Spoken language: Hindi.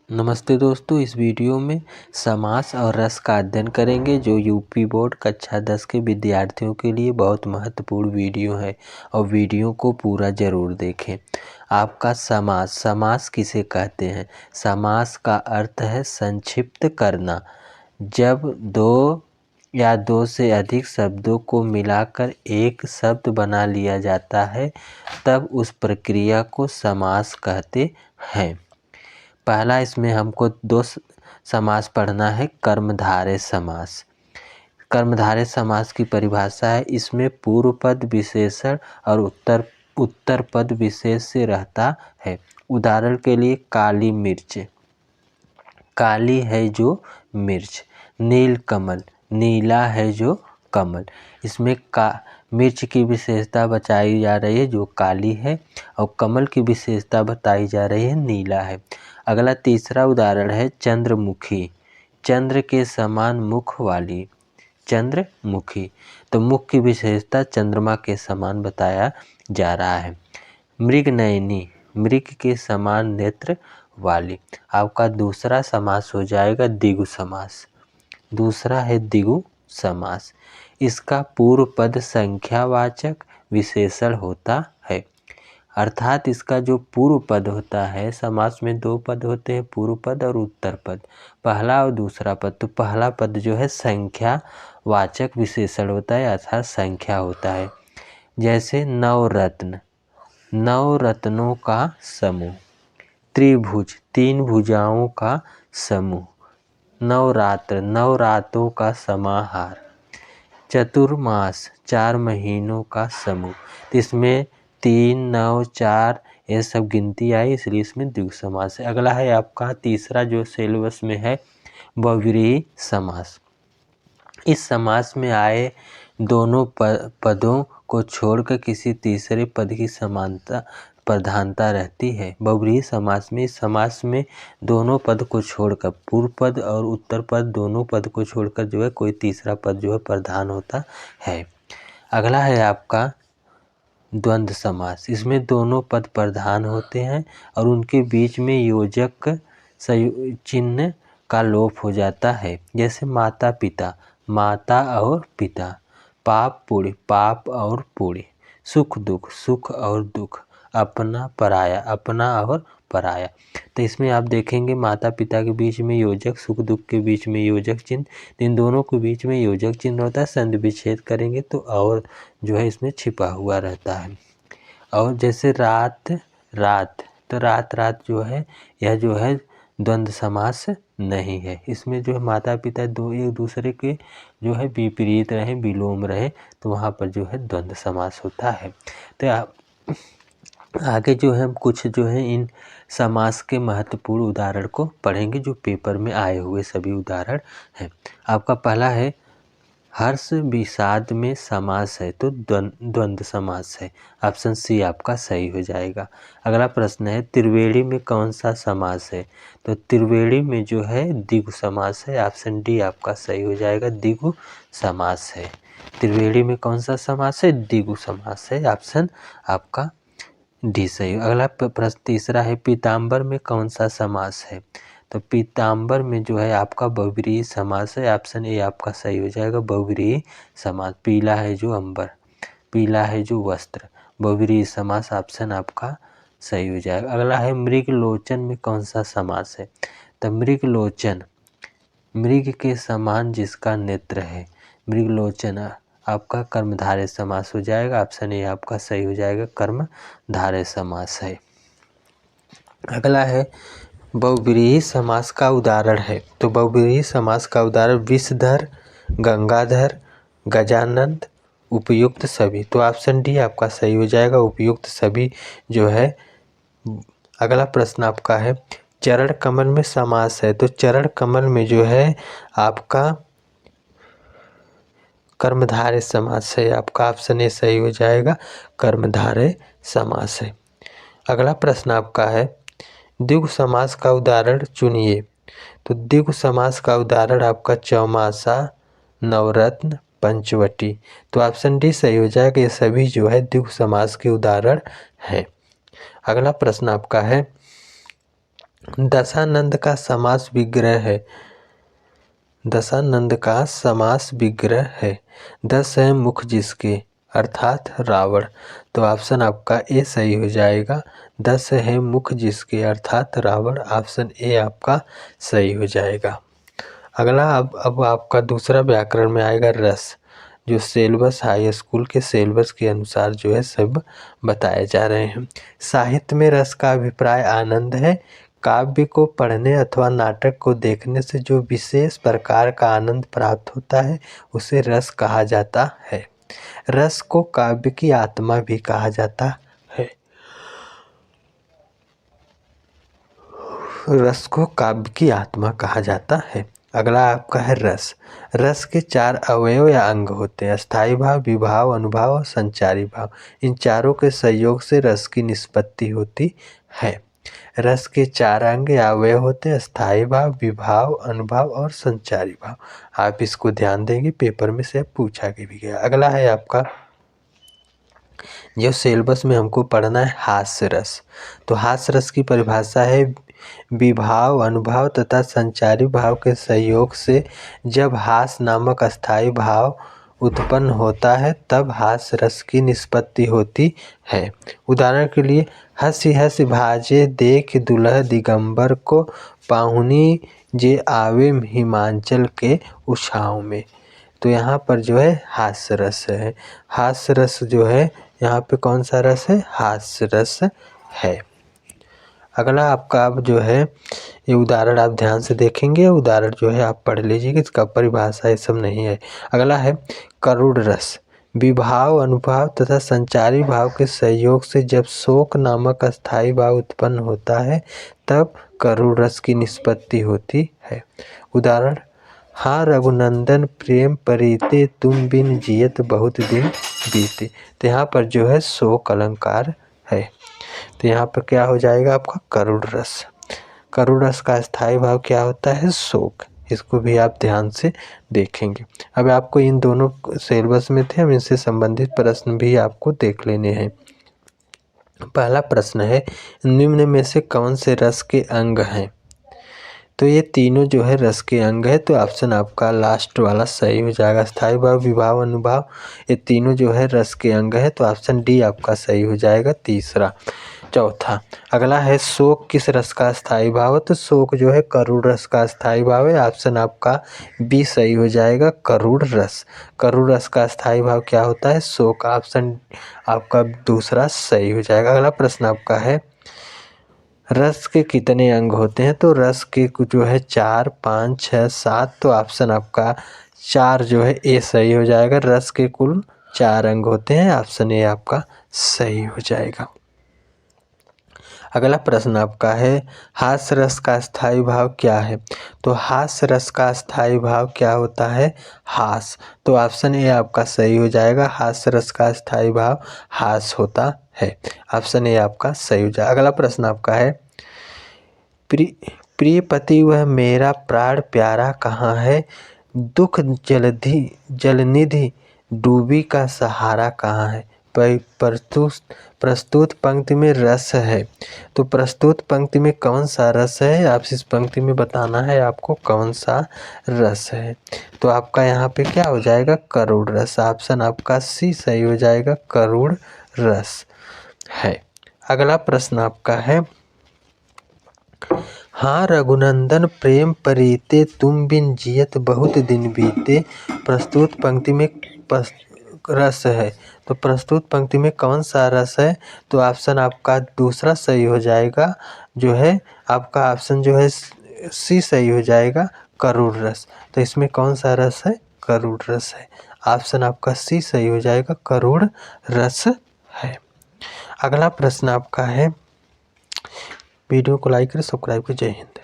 नमस्ते दोस्तों, इस वीडियो में समास और रस का अध्ययन करेंगे जो यूपी बोर्ड कक्षा 10 के विद्यार्थियों के लिए बहुत महत्वपूर्ण वीडियो है और वीडियो को पूरा ज़रूर देखें। आपका समास किसे कहते हैं? समास का अर्थ है संक्षिप्त करना। जब दो या दो से अधिक शब्दों को मिलाकर एक शब्द बना लिया जाता है तब उस प्रक्रिया को समास कहते हैं। पहला इसमें हमको दो समास पढ़ना है। कर्मधारय समास। कर्मधारय समास की परिभाषा है, इसमें पूर्व पद विशेषण और उत्तर पद विशेष से रहता है। उदाहरण के लिए काली मिर्च, काली है जो मिर्च। नील कमल, नीला है जो कमल। इसमें मिर्च की विशेषता बताई जा रही है जो काली है और कमल की विशेषता बताई जा रही है नीला है। अगला तीसरा उदाहरण है चंद्रमुखी, चंद्र के समान मुख वाली। चंद्रमुखी, तो मुख की विशेषता चंद्रमा के समान बताया जा रहा है। मृगनयनी, मृग के समान नेत्र वाली। आपका दूसरा समास हो जाएगा द्विगु समास। दूसरा है द्विगु समास। इसका पूर्व पद संख्यावाचक विशेषण होता है, अर्थात इसका जो पूर्व पद होता है, समास में दो पद होते हैं, पूर्व पद और उत्तर पद, पहला और दूसरा पद। तो पहला पद जो है संख्यावाचक विशेषण होता है, अर्थात संख्या होता है। जैसे नवरत्न, नौ रत्नों का समूह। त्रिभुज, तीन भुजाओं का समूह। नवरात्र, नौ रातों का समाहार। चतुर्मास, 4 महीनों का समूह। तो इसमें 3, 9, 4 ये सब गिनती आई, इसलिए इसमें द्विगु समास है। अगला है आपका तीसरा जो सिलेबस में है, बहुव्रीहि समास। इस समास में आए दोनों पदों को छोड़कर किसी तीसरे पद की समानता प्रधानता रहती है। बहुव्रीहि समास में, इस समास में दोनों पद को छोड़कर, पूर्व पद और उत्तर पद दोनों पद को छोड़कर जो है कोई तीसरा पद जो है प्रधान होता है। अगला है आपका द्वंद्व समास। इसमें दोनों पद प्रधान होते हैं और उनके बीच में योजक चिन्ह का लोप हो जाता है। जैसे माता पिता, माता और पिता। पाप पुण्य, पाप और पुण्य। सुख दुख, सुख और दुख। अपना पराया, अपना और पराया। तो इसमें आप देखेंगे माता पिता के बीच में योजक, सुख दुख के बीच में योजक चिन्ह, इन दोनों के बीच में योजक चिन्ह होता है। संधि विच्छेद करेंगे तो और जो है इसमें छिपा हुआ रहता है। और जैसे रात रात, तो रात रात जो है यह जो है द्वंद्व समास नहीं है। इसमें जो है माता पिता दो एक दूसरे के जो है विपरीत रहे, विलोम रहे, तो वहाँ पर जो है द्वंद्व समास होता है। तो आगे जो है हम कुछ जो है इन समास के महत्वपूर्ण उदाहरण को पढ़ेंगे जो पेपर में आए हुए सभी उदाहरण हैं। आपका पहला है हर्ष विषाद में समास है तो द्वंद्व समास है। ऑप्शन सी आपका सही हो जाएगा। अगला प्रश्न है त्रिवेणी में कौन सा समास है? तो त्रिवेणी में जो है द्विगु समास है। ऑप्शन डी आपका सही हो जाएगा, द्विगु समास है। त्रिवेणी में कौन सा समास है? द्विगु समास है। ऑप्शन आपका डी सही। अगला प्रश्न तीसरा है पीताम्बर में कौन सा समास है? तो पीताम्बर में जो है आपका बहुव्रीहि समास है। ऑप्शन ए आपका सही हो जाएगा, बहुव्रीहि समास। पीला है जो अंबर, पीला है जो वस्त्र, बहुव्रीहि समास। ऑप्शन आपका सही हो जाएगा। अगला है मृगलोचन में कौन सा समास है? तो मृगलोचन, मृग के समान जिसका नेत्र है, मृगलोचन आपका कर्मधारय समास हो जाएगा। ऑप्शन ए आपका सही हो जाएगा, कर्मधारय समास है। अगला है बहुव्रीहि समास का उदाहरण है। तो बहुव्रीहि समास का उदाहरण विषधर, गंगाधर, गजानंद, उपयुक्त सभी। तो ऑप्शन डी आपका सही हो जाएगा, उपयुक्त सभी जो है। अगला प्रश्न आपका है चरण कमल में समास है। तो चरण कमल में जो है आपका कर्मधारय समास है। आपका ऑप्शन ए सही हो जाएगा, कर्मधारय समास है। अगला प्रश्न आपका है द्विगु समास का उदाहरण चुनिए। तो द्विगु समास का उदाहरण आपका चौमासा, नवरत्न, पंचवटी। तो ऑप्शन डी सही हो जाएगा, ये सभी जो है द्विगु समास के उदाहरण हैं। अगला प्रश्न आपका है दशानंद का समास विग्रह है। दशानंद का समास विग्रह है। दस है मुख जिसके अर्थात रावण। तो ऑप्शन आपका ए सही हो जाएगा। 10 है मुख जिसके अर्थात रावण। ऑप्शन ए आपका सही हो जाएगा। अगला अब आपका दूसरा व्याकरण में आएगा रस, जो सिलेबस हाई स्कूल के सिलेबस के अनुसार जो है सब बताए जा रहे हैं। साहित्य में रस का अभिप्राय आनंद है। काव्य को पढ़ने अथवा नाटक को देखने से जो विशेष प्रकार का आनंद प्राप्त होता है उसे रस कहा जाता है। रस को काव्य की आत्मा भी कहा जाता है। रस को काव्य की आत्मा कहा जाता है। अगला आपका है रस। रस के 4 अवयव या अंग होते हैं, स्थायी भाव, विभाव, अनुभाव और संचारी भाव। इन चारों के सहयोग से रस की निष्पत्ति होती है। रस के 4 अंग या अवयव होते हैं, स्थायी भाव, विभाव, अनुभाव और संचारी भाव। आप इसको ध्यान देंगे, पेपर में से पूछा भी गया। अगला है आपका जो सिलेबस में हमको पढ़ना है हास्य रस। तो हास्य रस की परिभाषा है विभाव, अनुभाव तथा संचारी भाव के सहयोग से जब हास्य नामक स्थायी भाव उत्पन्न होता है तब हास्य रस की निष्पत्ति होती है। उदाहरण के लिए हंसी हंसी भाजे देख दुल्हा दिगंबर को, पाहुनी जे आवे हिमाचल के उछाव में। तो यहाँ पर जो है हास्य रस है। हास्य रस जो है यहाँ पे कौन सा रस है? हास्य रस है। अगला आपका अब जो है ये उदाहरण आप ध्यान से देखेंगे, उदाहरण जो है आप पढ़ लीजिएगा, इसका परिभाषा ये सब नहीं है। अगला है करुण रस। विभाव, अनुभाव तथा संचारी भाव के सहयोग से जब शोक नामक स्थायी भाव उत्पन्न होता है तब करुण रस की निष्पत्ति होती है। उदाहरण हाँ रघुनंदन प्रेम परीते, तुम बिन जियत बहुत दिन बीते। तो यहाँ पर जो है शोक अलंकार है। तो यहाँ पर क्या हो जाएगा आपका करुण रस। करुण रस का स्थायी भाव क्या होता है? शोक। इसको भी आप ध्यान से देखेंगे। अब आपको इन दोनों सिलेबस में थे, हम इनसे संबंधित प्रश्न भी आपको देख लेने हैं। पहला प्रश्न है निम्न में से कौन से रस के अंग हैं? तो ये तीनों जो है रस के अंग है, तो ऑप्शन आपका लास्ट वाला सही हो जाएगा। स्थायी भाव, विभाव, अनुभाव ये तीनों जो है रस के अंग है, तो ऑप्शन डी आपका सही हो जाएगा तीसरा। चौथा अगला है शोक किस रस का स्थायी भाव है? तो शोक जो है करुण रस का स्थायी भाव है। ऑप्शन आपका बी सही हो जाएगा, करुण रस। करुण रस का स्थायी भाव क्या होता है? शोक। ऑप्शन आपका दूसरा सही हो जाएगा। अगला प्रश्न आपका है रस के कितने अंग होते हैं? तो रस के जो है 4, 5, 6, 7। तो ऑप्शन आपका 4 जो है ए सही हो जाएगा। रस के कुल 4 अंग होते हैं। ऑप्शन ए आपका सही हो जाएगा। अगला प्रश्न आपका है हास्य रस का स्थायी भाव क्या है? तो हास्य रस का स्थायी भाव क्या होता है? हास। तो ऑप्शन ए आपका सही हो जाएगा। हास्य रस का स्थायी भाव हास होता है। ऑप्शन ए आपका सही हो जाएगा। अगला प्रश्न आपका है प्रिय पति वह मेरा प्राण प्यारा कहाँ है? दुख जलनिधि डूबी का सहारा कहाँ है? प्रस्तुत पंक्ति में रस है, तो प्रस्तुत पंक्ति में कौन सा रस है? आप इस पंक्ति में बताना है आपको कौन सा रस है। तो आपका यहाँ पे क्या हो जाएगा? करुण रस। ऑप्शन आपका सी सही हो जाएगा, करुण रस है। अगला प्रश्न आपका है हाँ रघुनंदन प्रेम परीते, तुम बिन जियत बहुत दिन बीते। प्रस्तुत पंक्ति में रस है, तो प्रस्तुत पंक्ति में कौन सा रस है? तो ऑप्शन आपका दूसरा सही हो जाएगा, जो है आपका ऑप्शन जो है सी सही हो जाएगा, करुण रस। तो इसमें कौन सा रस है? करुण रस है। ऑप्शन आपका सी सही हो जाएगा, करुण रस है। अगला प्रश्न आपका है वीडियो को लाइक करें, सब्सक्राइब करें। जय हिंद।